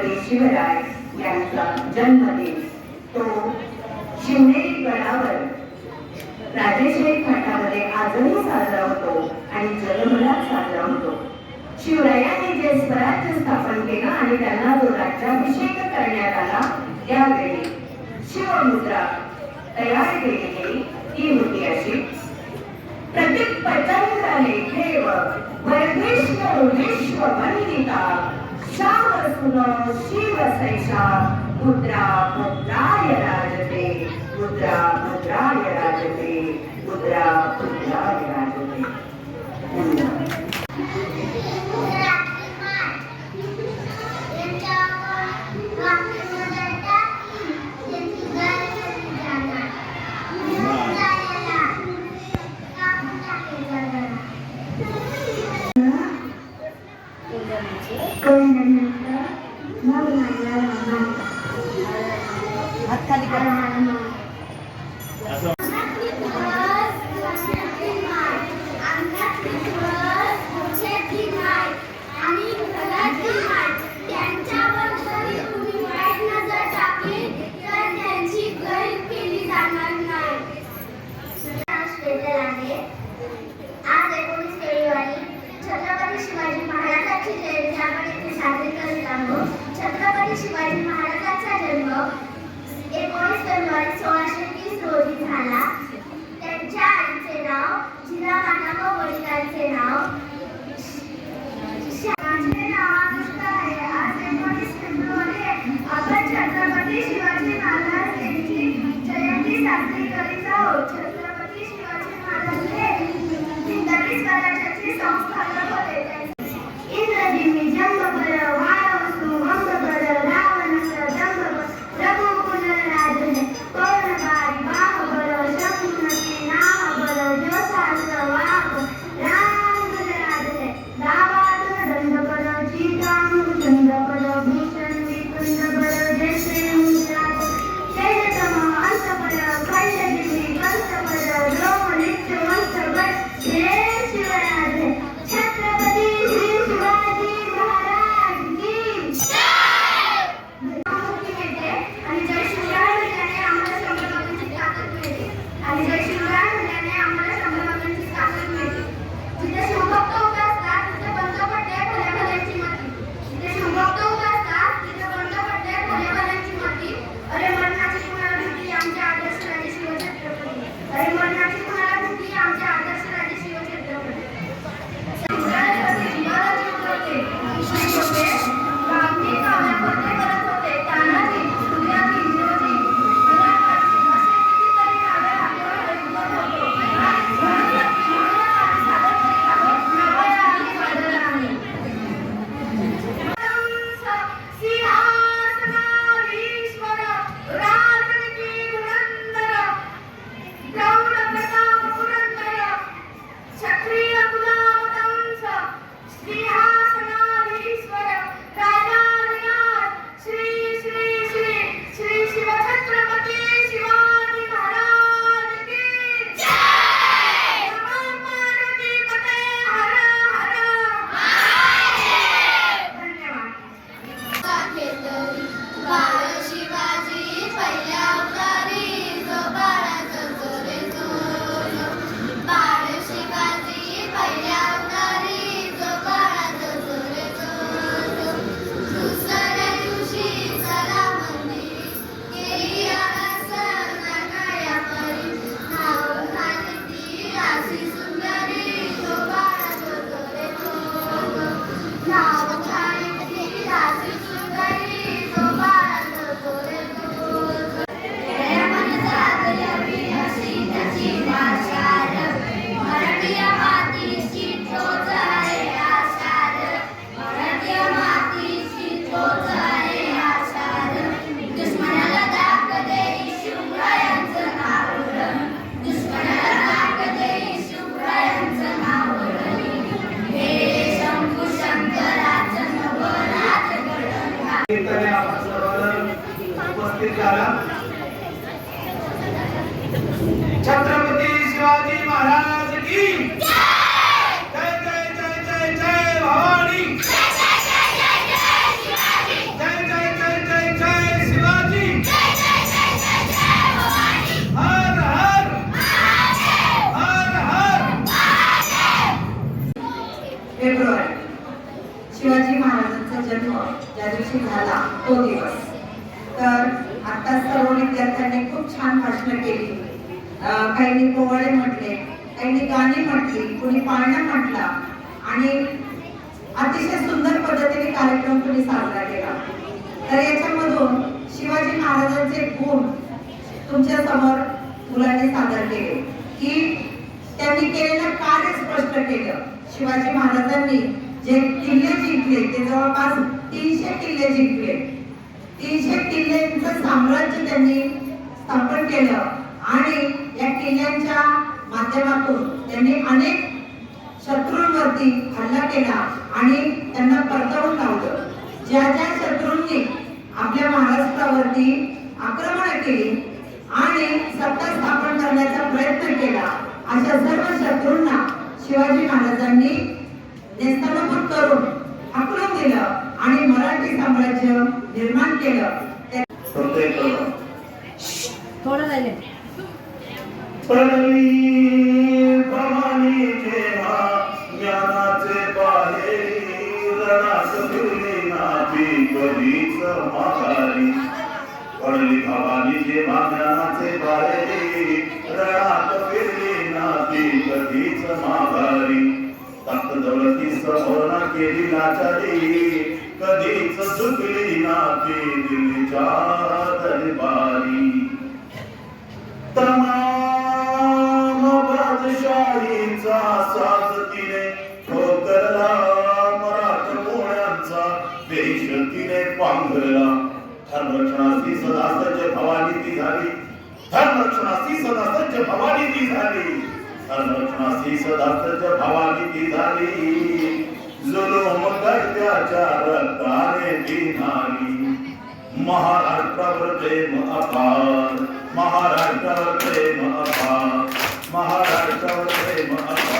छत्रपती शिवराय यांचा जन्मदिन तो शिवनेरी गडावर राजेशाही घाटामध्ये आजही साजरा होतो आणि जगभरात साजरा होतो. शिवरायांनी जे स्वराज्य स्थापन केलं आणि त्यांना जो राज्याभिषेक करण्यात आला त्यावेळी शिवमुद्रा तयार केली गेली. ती होती अशी: प्रत्येक पतंगाने ठेव वर्धेश्वर विश्ववंदिता शाहसुन शिवसैषा मुद्रा मुद्राय राजते मुद्रा मुद्राय राजते मुद्रा मुद्राय राजते. छत्रपती शिवाजी महाराजांचा जन्म 19 फेब्रुवारी 1630 रोजी झाला. त्यांच्या आईचे नाव जिजामाता व वडिलांचे नाव माझे नाव अनुष्का आहे. आज 19 फेब्रुवारी आपण छत्रपती शिवाजी महाराज यांची जयंती साजरी करीत आहोत. छत्रपती शिवाजी महाराज हे हिंदवी स्वराज्याचे संस्थापक होते. इंद्रजिमी जंगभर छत्रपती शिवाजी महाराज की जय जय जय जय जय भवानी जय जय ज्या दिवशी झाला तो दिवस. तर आता सर्व विद्यार्थ्यांनी खूप छान भाषणं केली. काहींनी पोवाडे म्हटले, काहींनी गाणी म्हटली, कुणी पाळणा म्हटला आणि अतिशय सुंदर पद्धतीने कार्यक्रम तुम्ही साजरा केला. तर याच्यामधून शिवाजी महाराजांचे गुण तुमच्या समोर मुलांनी सादर केले की त्यांनी केलेलं कार्य स्पष्ट केलं. शिवाजी महाराजांनी जे किल्ले जिंकले ते जवळपास 300 किल्ले जिंकले. 300 किल्ल्यांचं साम्राज्य त्यांनी स्थापन केलं आणि या किल्ल्यांच्या माध्यमातून त्यांनी अनेक शत्रूंवरती हल्ला केला आणि त्यांना परतवून लावलं. ज्या ज्या शत्रूंनी आपल्या महाराष्ट्रावरती आक्रमण केली आणि सत्ता स्थापन करण्याचा प्रयत्न केला, अशा सर्व शत्रूंना शिवाजी महाराजांनी नेस्तनाबूत करून हाकलून दिलं आणि मराठी साम्राज्य निर्माण केलं. थोडं राहिले. भवानी जेव्हा ज्ञानाचे बाहेरी रणात फिरली नाती कधीच माघारी. पडली भवानी जेव्हा ज्ञानाचे बाहेरी रणात फिरली नाती कधीच माघारी. तख्त दौलती समोर ना केली लाचारी कधीच झुकली नाती दिल्लीच्या दरबारी. तमाम बादशाहीचा साज तिने ठोकरला, मराठ मोहळ्यांचा देश तिने पांघरला. धर्मरक्षणाची सदा सज्ज भवानी ती झाली, धर्मरक्षणाची सदा सज्ज भवानी ती झाली, धर्मरक्षणाची सदा सज्ज भवानी ती झाली. जुलूम करत्याच्या रक्ताने ती नारी. महाराष्ट्रावर प्रेम अपार, महाराष्ट्रावर प्रेम अपार, महाराष्ट्रावर प्रेम अपार.